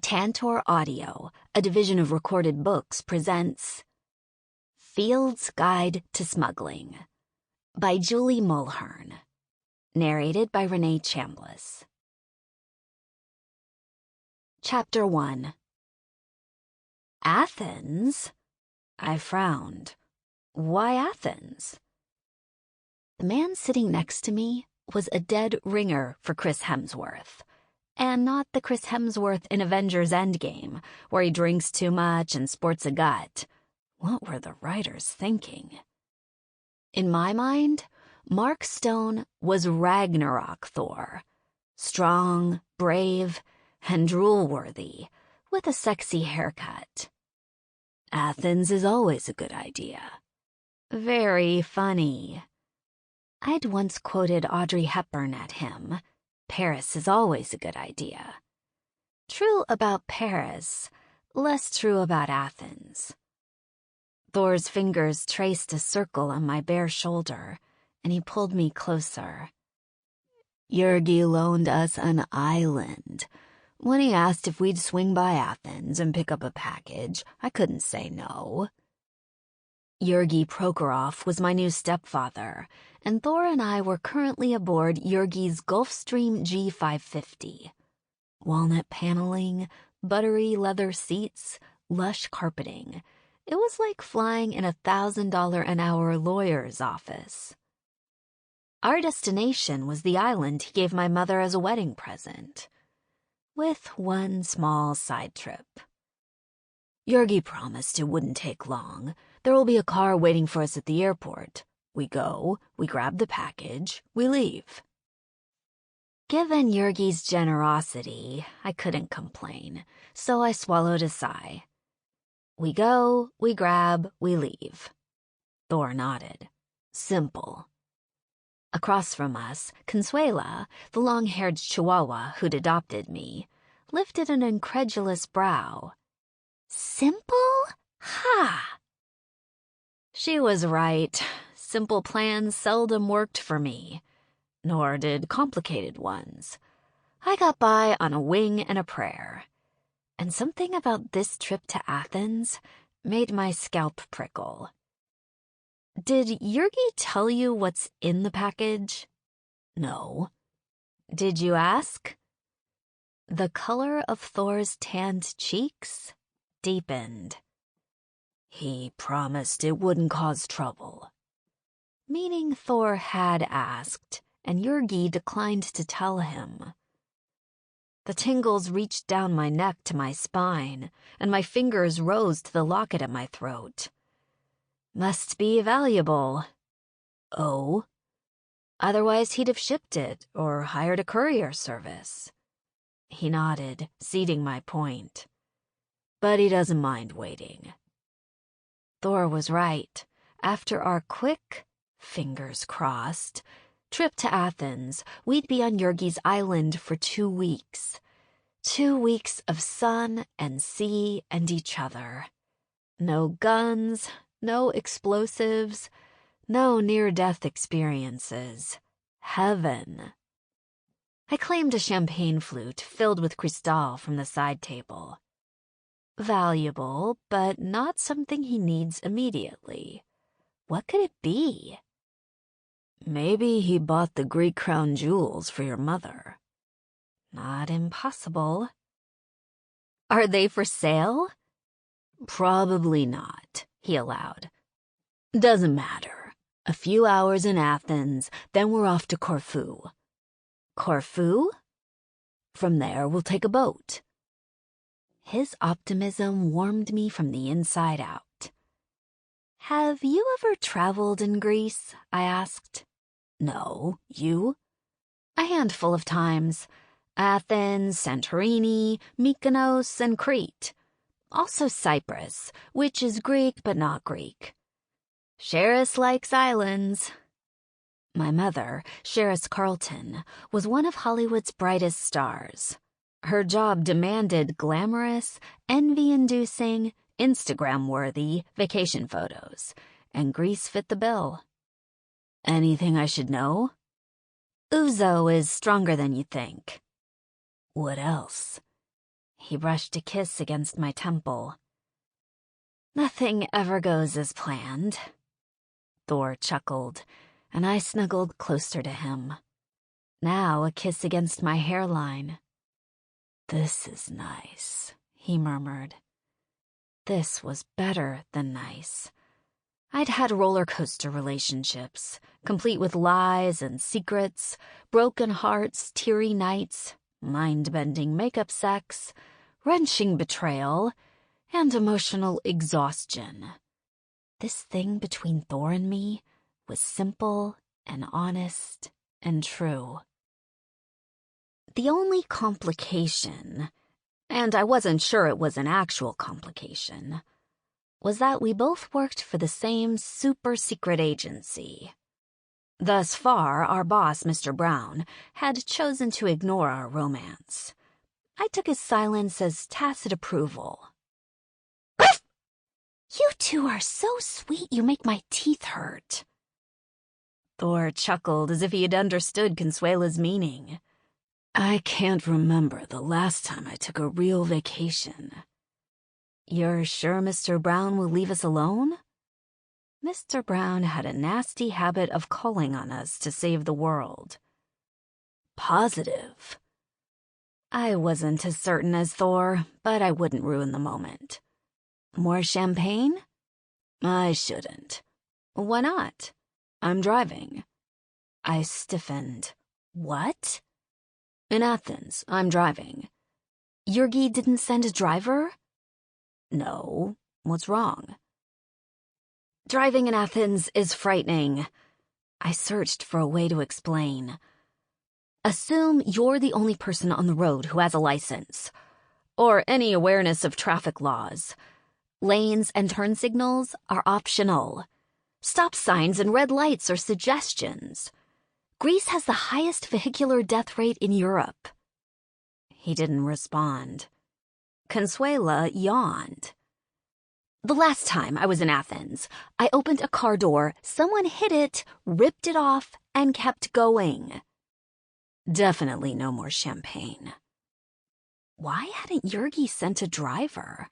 Tantor Audio, a division of Recorded Books, presents Field's Guide to Smuggling by Julie Mulhern. Narrated by Renée Chambliss. Chapter 1. Athens? I frowned. Why Athens? The man sitting next to me was a dead ringer for Chris Hemsworth. And not the Chris Hemsworth in Avengers Endgame, where he drinks too much and sports a gut. What were the writers thinking? In my mind, Mark Stone was Ragnarok Thor. Strong, brave, and drool-worthy, with a sexy haircut. Athens is always a good idea. Very funny. I'd once quoted Audrey Hepburn at him. Paris is always a good idea. True about Paris, less true about Athens. Thor's fingers traced a circle on my bare shoulder, and he pulled me closer. Jurgi loaned us an island. When he asked if we'd swing by Athens and pick up a package, I couldn't say no. Jurgi Prokhorov was my new stepfather, and Thor and I were currently aboard Jurgi's Gulfstream G550. Walnut paneling, buttery leather seats, lush carpeting. It was like flying in a $1,000 an hour lawyer's office. Our destination was the island he gave my mother as a wedding present, with one small side trip. Jurgi promised it wouldn't take long. There will be a car waiting for us at the airport. We go, we grab the package, we leave. Given Jurgi's generosity, I couldn't complain, so I swallowed a sigh. We go, we grab, we leave. Thor nodded. Simple. Across from us, Consuela, the long-haired chihuahua who'd adopted me, lifted an incredulous brow. Simple? Ha! She was right. Simple plans seldom worked for me, nor did complicated ones. I got by on a wing and a prayer. And something about this trip to Athens made my scalp prickle. Did Jurgi tell you what's in the package? No. Did you ask? The color of Thor's tanned cheeks deepened. He promised it wouldn't cause trouble. Meaning Thor had asked, and Jurgi declined to tell him. The tingles reached down my neck to my spine, and my fingers rose to the locket at my throat. Must be valuable. Oh? Otherwise he'd have shipped it, or hired a courier service. He nodded, ceding my point. But he doesn't mind waiting. Thor was right. After our quick, fingers crossed, trip to Athens, we'd be on Jurgi's island for 2 weeks. 2 weeks of sun and sea and each other. No guns, no explosives, no near-death experiences. Heaven. I claimed a champagne flute filled with cristal from the side table. Valuable, but not something he needs immediately. What could it be? Maybe he bought the Greek crown jewels for your mother. Not impossible. Are they for sale? Probably not, he allowed. Doesn't matter. A few hours in Athens, then we're off to Corfu. Corfu? From there, we'll take a boat. His optimism warmed me from the inside out. Have you ever traveled in Greece? I asked. No, you? A handful of times. Athens, Santorini, Mykonos, and Crete. Also Cyprus, which is Greek but not Greek. Cheris likes islands. My mother, Cheris Carlton, was one of Hollywood's brightest stars. Her job demanded glamorous, envy-inducing, Instagram-worthy vacation photos, and Greece fit the bill. Anything I should know? Ouzo is stronger than you think. What else? He brushed a kiss against my temple. Nothing ever goes as planned. Thor chuckled, and I snuggled closer to him. Now a kiss against my hairline. This is nice, he murmured. This was better than nice. I'd had roller coaster relationships, complete with lies and secrets, broken hearts, teary nights, mind-bending makeup sex, wrenching betrayal, and emotional exhaustion. This thing between Thor and me was simple and honest and true. The only complication, and I wasn't sure it was an actual complication, was that we both worked for the same super-secret agency. Thus far, our boss, Mr. Brown, had chosen to ignore our romance. I took his silence as tacit approval. You two are so sweet you make my teeth hurt. Thor chuckled as if he had understood Consuela's meaning. I can't remember the last time I took a real vacation. You're sure Mr. Brown will leave us alone? Mr. Brown had a nasty habit of calling on us to save the world. Positive. I wasn't as certain as Thor, but I wouldn't ruin the moment. More champagne? I shouldn't. Why not? I'm driving. I stiffened. What? In Athens, I'm driving. Jurgi didn't send a driver? No. What's wrong? Driving in Athens is frightening. I searched for a way to explain. Assume you're the only person on the road who has a license, or any awareness of traffic laws. Lanes and turn signals are optional. Stop signs and red lights are suggestions. Greece has the highest vehicular death rate in Europe. He didn't respond. Consuela yawned. The last time I was in Athens, I opened a car door, someone hit it, ripped it off, and kept going. Definitely no more champagne. Why hadn't Jurgi sent a driver?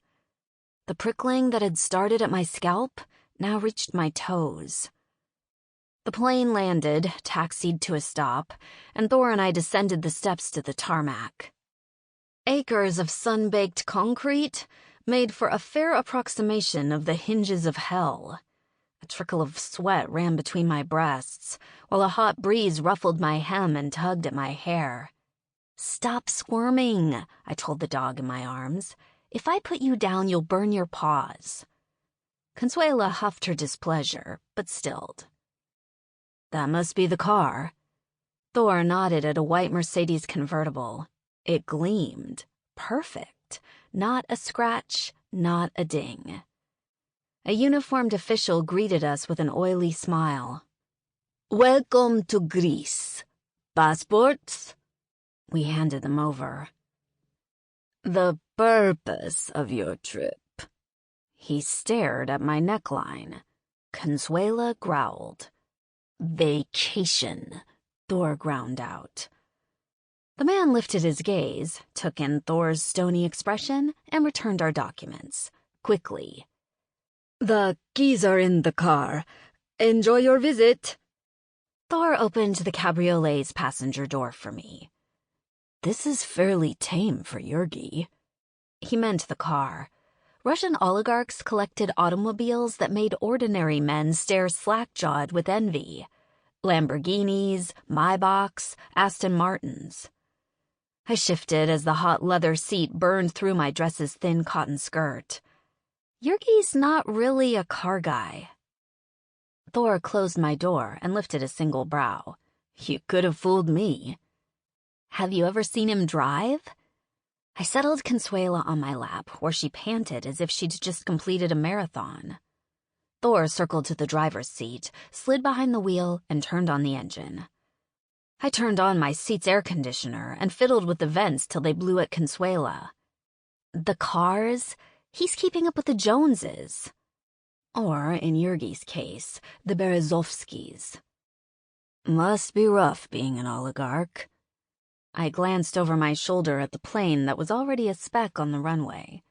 The prickling that had started at my scalp now reached my toes. The plane landed, taxied to a stop, and Thor and I descended the steps to the tarmac. Acres of sun-baked concrete made for a fair approximation of the hinges of hell. A trickle of sweat ran between my breasts, while a hot breeze ruffled my hem and tugged at my hair. Stop squirming, I told the dog in my arms. If I put you down, you'll burn your paws. Consuela huffed her displeasure, but stilled. That must be the car. Thor nodded at a white Mercedes convertible. It gleamed. Perfect. Not a scratch, not a ding. A uniformed official greeted us with an oily smile. Welcome to Greece. Passports? We handed them over. The purpose of your trip. He stared at my neckline. Consuela growled. Vacation, Thor ground out. The man lifted his gaze, took in Thor's stony expression, and returned our documents, quickly. The keys are in the car. Enjoy your visit. Thor opened the cabriolet's passenger door for me. This is fairly tame for Jurgi. He meant the car. Russian oligarchs collected automobiles that made ordinary men stare slack-jawed with envy. Lamborghinis, Maybachs, Aston Martins. I shifted as the hot leather seat burned through my dress's thin cotton skirt. Jurgi's not really a car guy. Thor closed my door and lifted a single brow. You could have fooled me. Have you ever seen him drive? I settled Consuela on my lap, where she panted as if she'd just completed a marathon. Thor circled to the driver's seat, slid behind the wheel, and turned on the engine. I turned on my seat's air conditioner and fiddled with the vents till they blew at Consuela. The cars? He's keeping up with the Joneses. Or, in Jurgi's case, the Berezovskis. Must be rough being an oligarch. I glanced over my shoulder at the plane that was already a speck on the runway.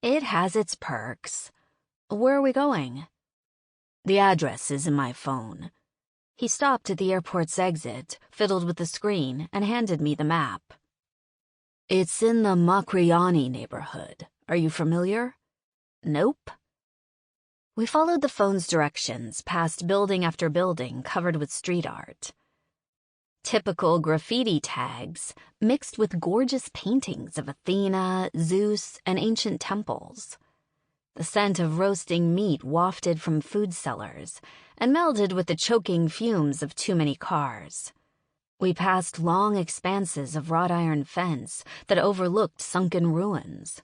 It has its perks. Where are we going? The address is in my phone. He stopped at the airport's exit, fiddled with the screen, and handed me the map. It's in the Macriani neighborhood. Are you familiar? Nope. We followed the phone's directions, past building after building covered with street art. Typical graffiti tags, mixed with gorgeous paintings of Athena, Zeus, and ancient temples. The scent of roasting meat wafted from food cellars and melded with the choking fumes of too many cars. We passed long expanses of wrought iron fence that overlooked sunken ruins.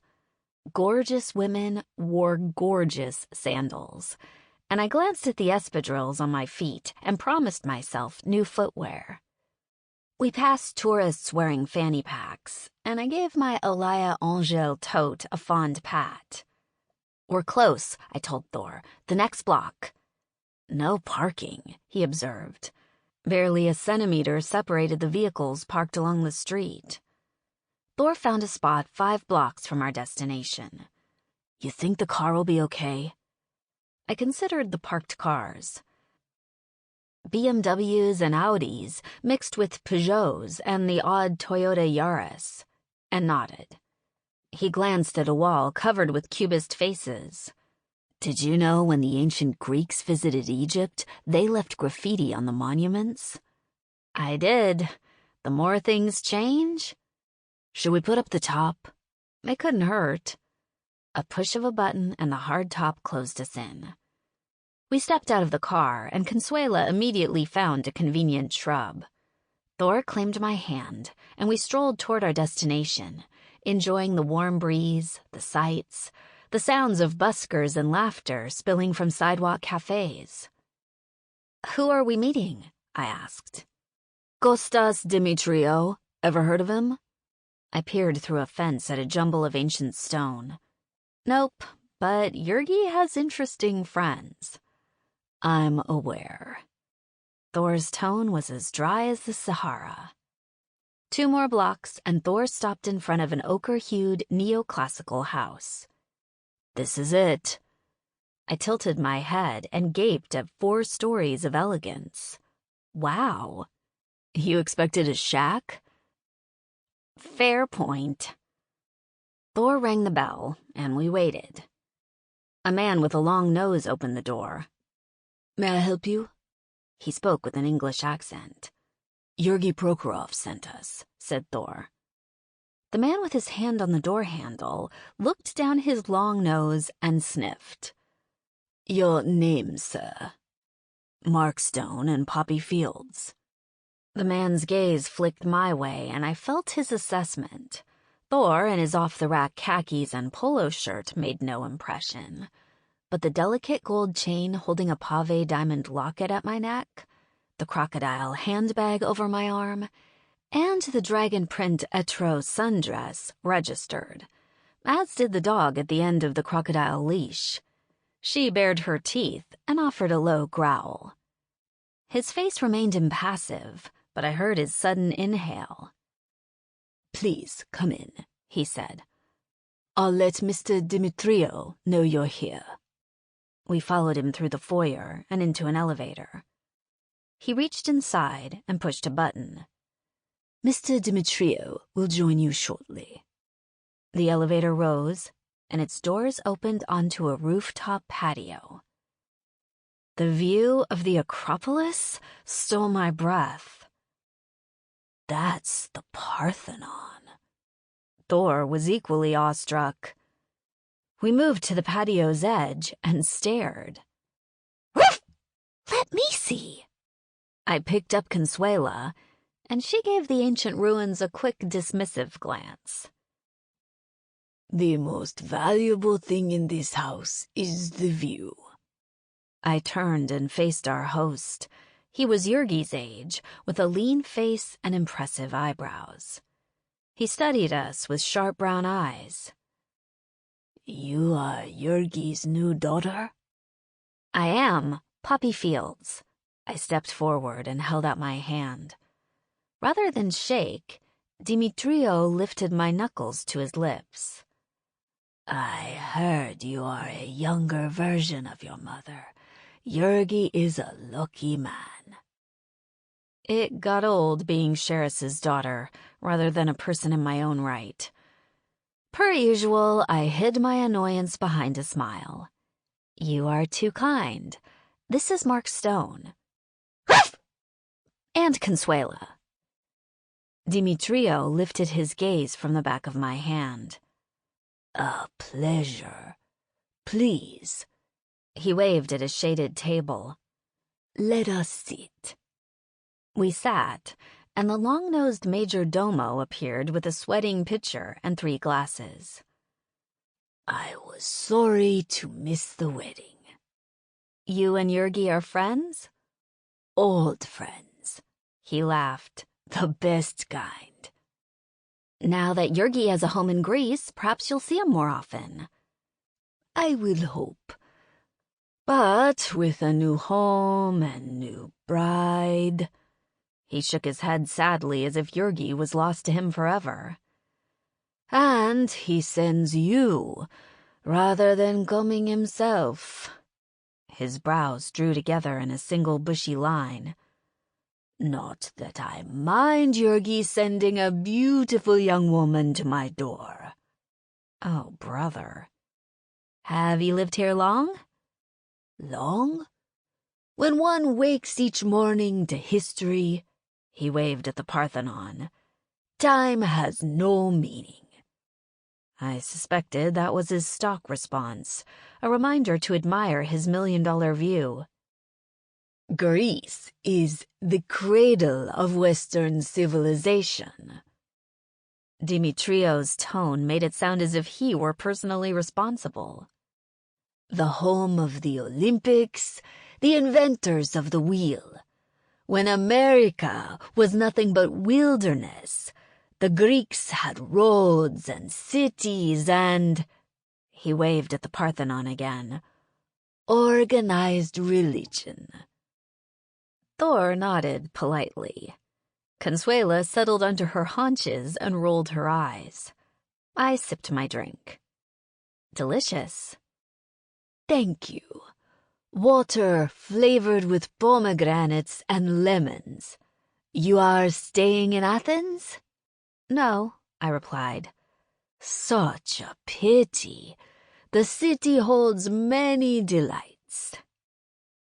Gorgeous women wore gorgeous sandals, and I glanced at the espadrilles on my feet and promised myself new footwear. We passed tourists wearing fanny packs, and I gave my Elia Angel tote a fond pat. We're close, I told Thor. The next block. No parking, he observed. Barely a centimeter separated the vehicles parked along the street. Thor found a spot 5 blocks from our destination. You think the car will be okay? I considered the parked cars. BMWs and Audis mixed with Peugeots and the odd Toyota Yaris, and nodded. He glanced at a wall covered with cubist faces. Did you know when the ancient Greeks visited Egypt, they left graffiti on the monuments? I did. The more things change. Should we put up the top? It couldn't hurt. A push of a button and the hard top closed us in. We stepped out of the car, and Consuela immediately found a convenient shrub. Thor claimed my hand, and we strolled toward our destination, enjoying the warm breeze, the sights, the sounds of buskers and laughter spilling from sidewalk cafes. Who are we meeting? I asked. Kostas Dimitriou. Ever heard of him? I peered through a fence at a jumble of ancient stone. Nope, but Yurgi has interesting friends. I'm aware. Thor's tone was as dry as the Sahara. 2 more blocks, and Thor stopped in front of an ochre-hued neoclassical house. This is it. I tilted my head and gaped at 4 stories of elegance. Wow. You expected a shack? Fair point. Thor rang the bell, and we waited. A man with a long nose opened the door. May I help you? He spoke with an English accent. Yurgi Prokhorov sent us, said Thor. The man with his hand on the door handle looked down his long nose and sniffed. Your name, sir? Mark Stone and Poppy Fields. The man's gaze flicked my way, and I felt his assessment. Thor, in his off-the-rack khakis and polo shirt, made no impression. But the delicate gold chain holding a pave diamond locket at my neck, the crocodile handbag over my arm, and the dragon print etro sundress registered, as did the dog at the end of the crocodile leash. She bared her teeth and offered a low growl. His face remained impassive, but I heard his sudden inhale. Please come in, he said. I'll let Mr. Dimitriou know you're here. We followed him through the foyer and into an elevator. He reached inside and pushed a button. Mr. Dimitriou will join you shortly. The elevator rose, and its doors opened onto a rooftop patio. The view of the Acropolis stole my breath. That's the Parthenon. Thor was equally awestruck. We moved to the patio's edge and stared. Woof! Let me see. I picked up Consuela, and she gave the ancient ruins a quick dismissive glance. The most valuable thing in this house is the view. I turned and faced our host. He was Yurgi's age, with a lean face and impressive eyebrows. He studied us with sharp brown eyes. You are Yurgi's new daughter? I am, Poppy Fields. I stepped forward and held out my hand. Rather than shake, Dimitrio lifted my knuckles to his lips. I heard you are a younger version of your mother. Yurgi is a lucky man. It got old being Sherris's daughter, rather than a person in my own right. Per usual, I hid my annoyance behind a smile. You are too kind. This is Mark Stone. And Consuela. Dimitrio lifted his gaze from the back of my hand. A pleasure. Please. He waved at a shaded table. Let us sit. We sat, and the long-nosed major domo appeared with a sweating pitcher and 3 glasses. I was sorry to miss the wedding. You and Yurgi are friends? Old friends. He laughed. The best kind. Now that Yurgi has a home in Greece, perhaps you'll see him more often. I will hope. But with a new home and new bride... He shook his head sadly as if Yurgi was lost to him forever. And he sends you, rather than coming himself. His brows drew together in a single bushy line. Not that I mind Yurgi sending a beautiful young woman to my door. Oh, brother. Have you lived here long? Long? When one wakes each morning to history, he waved at the Parthenon, time has no meaning. I suspected that was his stock response, a reminder to admire his $1,000,000 view. Greece is the cradle of Western civilization. Dimitrio's tone made it sound as if he were personally responsible. The home of the Olympics, the inventors of the wheel. When America was nothing but wilderness, the Greeks had roads and cities and... He waved at the Parthenon again. Organized religion. Thor nodded politely. Consuela settled under her haunches and rolled her eyes. I sipped my drink. Delicious. Thank you. Water flavored with pomegranates and lemons. You are staying in Athens? No, I replied. Such a pity. The city holds many delights.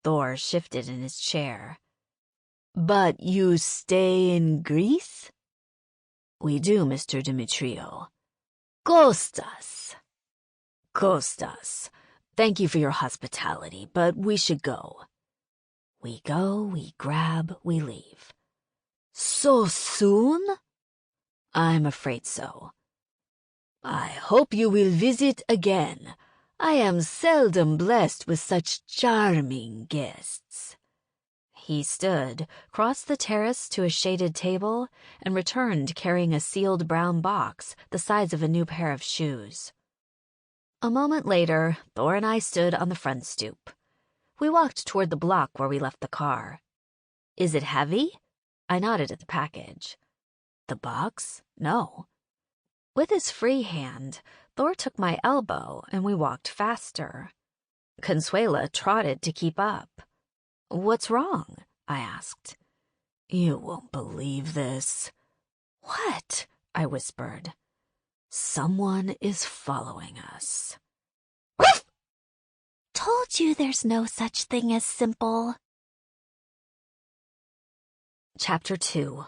Thor shifted in his chair. But you stay in Greece? We do, Mr. Dimitrio. Kostas. Kostas. Thank you for your hospitality, but we should go. We go, we grab, we leave. So soon? I'm afraid so. I hope you will visit again. I am seldom blessed with such charming guests. He stood, crossed the terrace to a shaded table, and returned carrying a sealed brown box the size of a new pair of shoes. A moment later, Thor and I stood on the front stoop. We walked toward the block where we left the car. Is it heavy? I nodded at the package. The box? No. With his free hand, Thor took my elbow and we walked faster. Consuela trotted to keep up. What's wrong? I asked. You won't believe this. What? I whispered. Someone is following us. Told you there's no such thing as simple. Chapter 2.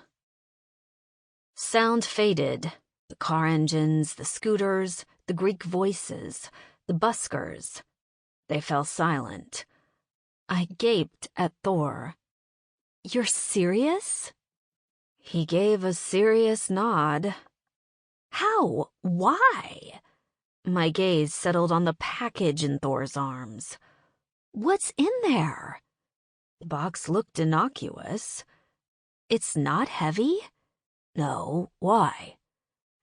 Sound faded. The car engines, the scooters, the Greek voices, the buskers. They fell silent. I gaped at Thor. You're serious? He gave a serious nod. How? Why? My gaze settled on the package in Thor's arms. What's in there? The box looked innocuous. It's not heavy? No, why?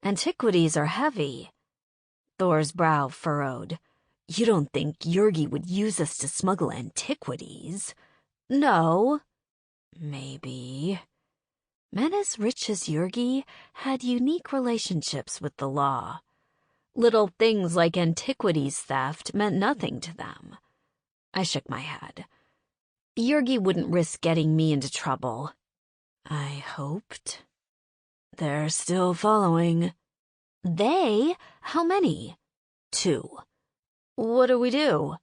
Antiquities are heavy. Thor's brow furrowed. You don't think Yurgi would use us to smuggle antiquities? No. Maybe. Men as rich as Jurgi had unique relationships with the law. Little things like antiquities theft meant nothing to them. I shook my head. Jurgi wouldn't risk getting me into trouble. I hoped. They're still following. They? How many? 2. What do we do?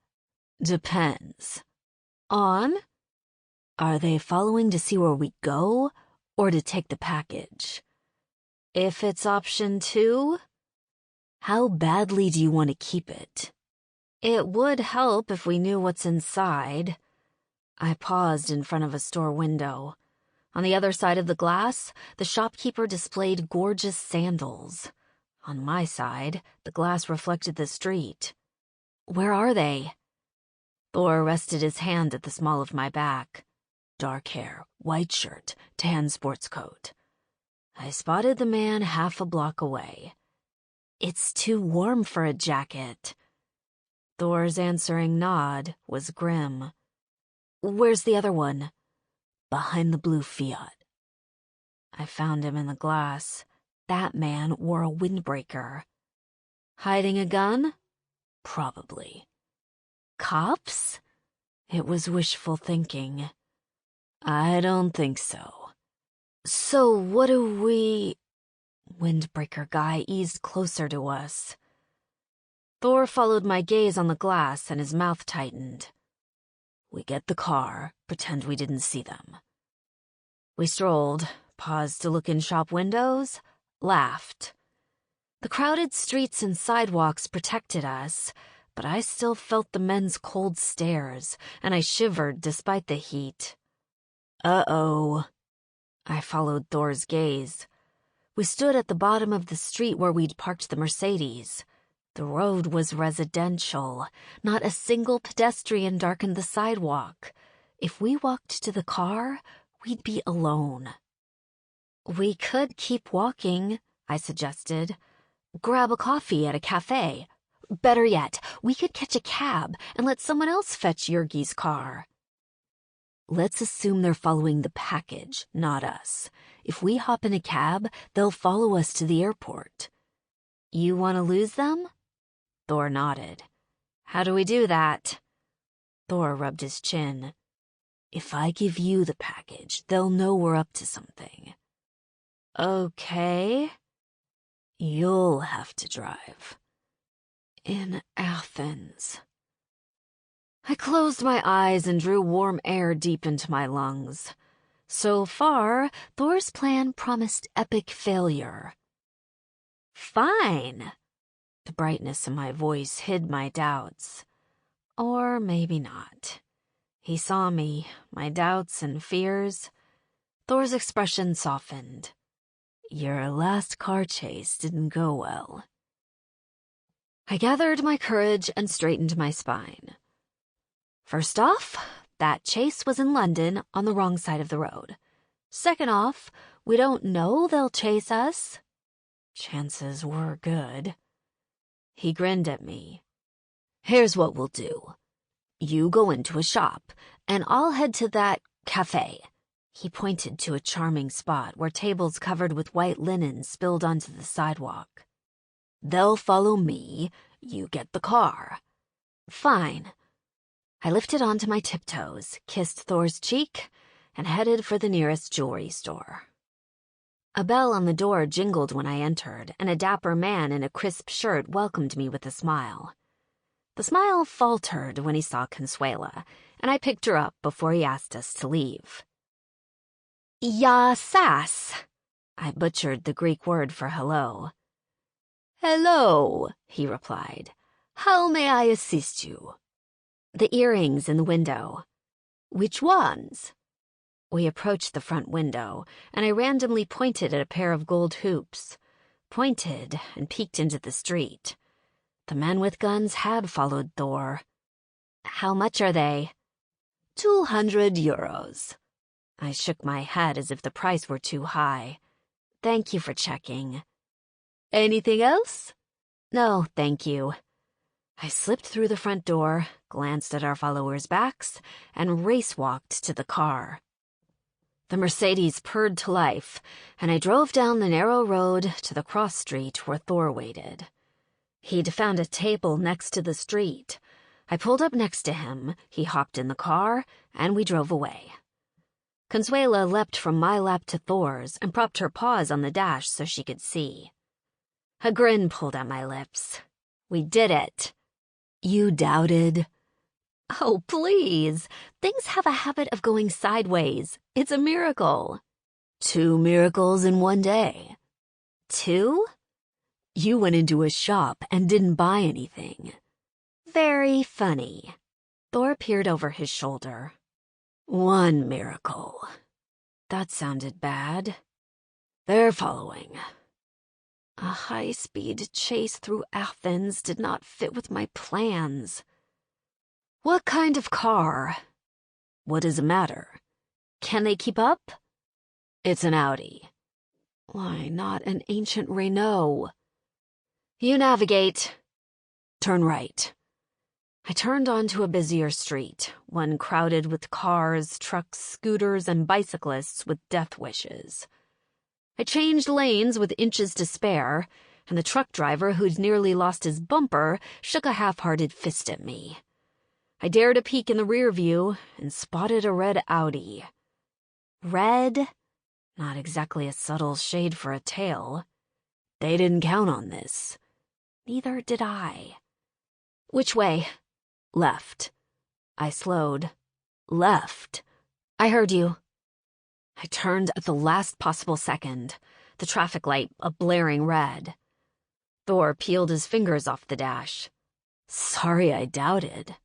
Depends. On? Are they following to see where we go, or to take the package? If it's option 2, how badly do you want to keep it? It would help if we knew what's inside. I paused in front of a store window. On the other side of the glass, the shopkeeper displayed gorgeous sandals. On my side, the glass reflected the street. Where are they? Thor rested his hand at the small of my back. Dark hair, white shirt, tan sports coat. I spotted the man half a block away. It's too warm for a jacket. Thor's answering nod was grim. Where's the other one? Behind the blue Fiat. I found him in the glass. That man wore a windbreaker. Hiding a gun? Probably. Cops? It was wishful thinking. I don't think so. So what do we... Windbreaker guy eased closer to us. Thor followed my gaze on the glass and his mouth tightened. We get the car, pretend we didn't see them. We strolled, paused to look in shop windows, laughed. The crowded streets and sidewalks protected us, but I still felt the men's cold stares, and I shivered despite the heat. Uh-oh. I followed Thor's gaze. We stood at the bottom of the street where we'd parked the Mercedes. The road was residential. Not a single pedestrian darkened the sidewalk. If we walked to the car, we'd be alone. We could keep walking, I suggested. Grab a coffee at a cafe. Better yet, we could catch a cab and let someone else fetch Jurgi's car. Let's assume they're following the package, not us. If we hop in a cab, they'll follow us to the airport. You want to lose them? Thor nodded. How do we do that? Thor rubbed his chin. If I give you the package, they'll know we're up to something. Okay. You'll have to drive. In Athens. I closed my eyes and drew warm air deep into my lungs. So far, Thor's plan promised epic failure. Fine. The brightness in my voice hid my doubts. Or maybe not. He saw me, my doubts and fears. Thor's expression softened. Your last car chase didn't go well. I gathered my courage and straightened my spine. First off, that chase was in London on the wrong side of the road. Second off, we don't know they'll chase us. Chances were good. He grinned at me. Here's what we'll do. You go into a shop, and I'll head to that cafe. He pointed to a charming spot where tables covered with white linen spilled onto the sidewalk. They'll follow me, you get the car. Fine. I lifted onto my tiptoes, kissed Thor's cheek, and headed for the nearest jewelry store. A bell on the door jingled when I entered, and a dapper man in a crisp shirt welcomed me with a smile. The smile faltered when he saw Consuela, and I picked her up before he asked us to leave. Ya sas. I butchered the Greek word for hello. Hello, he replied. How may I assist you? The earrings in the window. Which ones? We approached the front window, and I randomly pointed at a pair of gold hoops. Pointed and peeked into the street. The men with guns had followed Thor. How much are they? 200 euros. I shook my head as if the price were too high. Thank you for checking. Anything else? No, thank you. I slipped through the front door, glanced at our followers' backs, and race-walked to the car. The Mercedes purred to life, and I drove down the narrow road to the cross street where Thor waited. He'd found a table next to the street. I pulled up next to him, he hopped in the car, and we drove away. Consuela leapt from my lap to Thor's and propped her paws on the dash so she could see. A grin pulled at my lips. We did it. You doubted? Oh, please. Things have a habit of going sideways. It's a miracle. 2 miracles in one day. 2? You went into a shop and didn't buy anything. Very funny. Thor peered over his shoulder. 1 miracle. That sounded bad. They're following. A high-speed chase through Athens did not fit with my plans. What kind of car? What does it matter? Can they keep up? It's an Audi. Why not an ancient Renée? You navigate. Turn right. I turned onto a busier street, one crowded with cars, trucks, scooters, and bicyclists with death wishes. I changed lanes with inches to spare, and the truck driver who'd nearly lost his bumper shook a half-hearted fist at me. I dared a peek in the rear view and spotted a red Audi. Red? Not exactly a subtle shade for a tail. They didn't count on this. Neither did I. Which way? Left. I slowed. Left. I heard you. I turned at the last possible second, the traffic light a blaring red. Thor peeled his fingers off the dash. Sorry I doubted.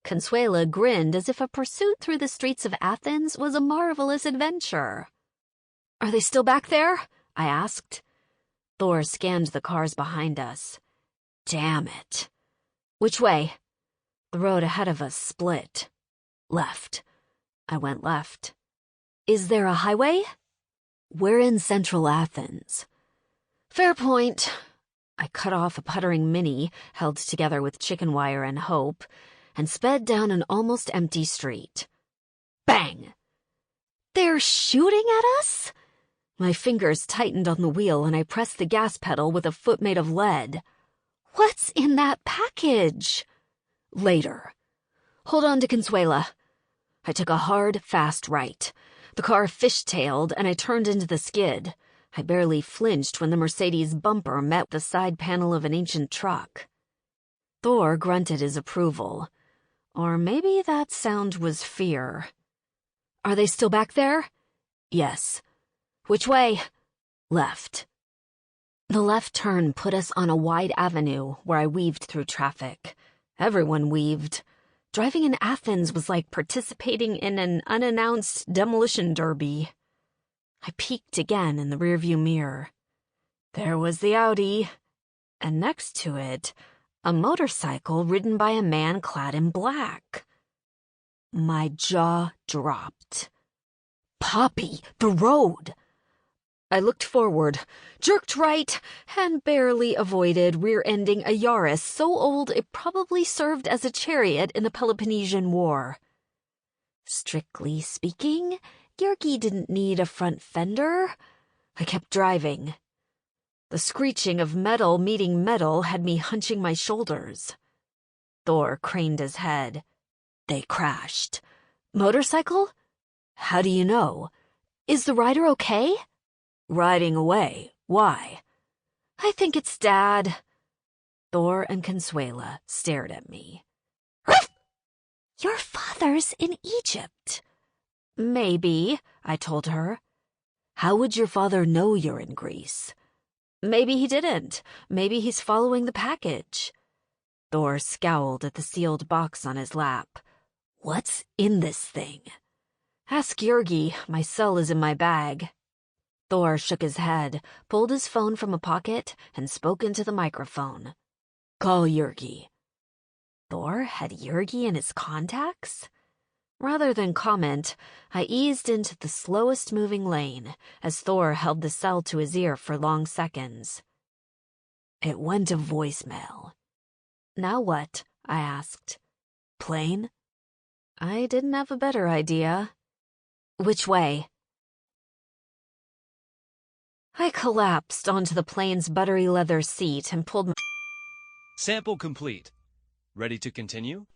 Consuela grinned as if a pursuit through the streets of Athens was a marvelous adventure. Are they still back there? I asked. Thor scanned the cars behind us. Damn it. Which way? The road ahead of us split. Left. I went left. Is there a highway? We're in central Athens. Fair point. I cut off a puttering Mini, held together with chicken wire and hope, and sped down an almost empty street. Bang! They're shooting at us? My fingers tightened on the wheel and I pressed the gas pedal with a foot made of lead. What's in that package? Later. Hold on to Consuela. I took a hard, fast right. The car fishtailed and I turned into the skid. I barely flinched when the Mercedes bumper met the side panel of an ancient truck. Thor grunted his approval. Or maybe that sound was fear. Are they still back there? Yes. Which way? Left. The left turn put us on a wide avenue where I weaved through traffic. Everyone weaved. Driving in Athens was like participating in an unannounced demolition derby. I peeked again in the rearview mirror. There was the Audi, and next to it, a motorcycle ridden by a man clad in black. My jaw dropped. Poppy, the road! I looked forward, jerked right, and barely avoided rear-ending a Yaris so old it probably served as a chariot in the Peloponnesian War. Strictly speaking, Georgi didn't need a front fender. I kept driving. The screeching of metal meeting metal had me hunching my shoulders. Thor craned his head. They crashed. Motorcycle? How do you know? Is the rider okay? Riding away. Why? I think it's Dad. Thor and Consuela stared at me. Your father's in Egypt. Maybe, I told her. How would your father know you're in Greece? Maybe he didn't. Maybe he's following the package. Thor scowled at the sealed box on his lap. What's in this thing? Ask Georgi. My cell is in my bag. Thor shook his head, pulled his phone from a pocket, and spoke into the microphone. Call Georgi. Thor had Georgi in his contacts? Rather than comment, I eased into the slowest moving lane as Thor held the cell to his ear for long seconds. It went to voicemail. Now what? I asked. Plane? I didn't have a better idea. Which way? I collapsed onto the plane's buttery leather seat and pulled my... Sample complete. Ready to continue?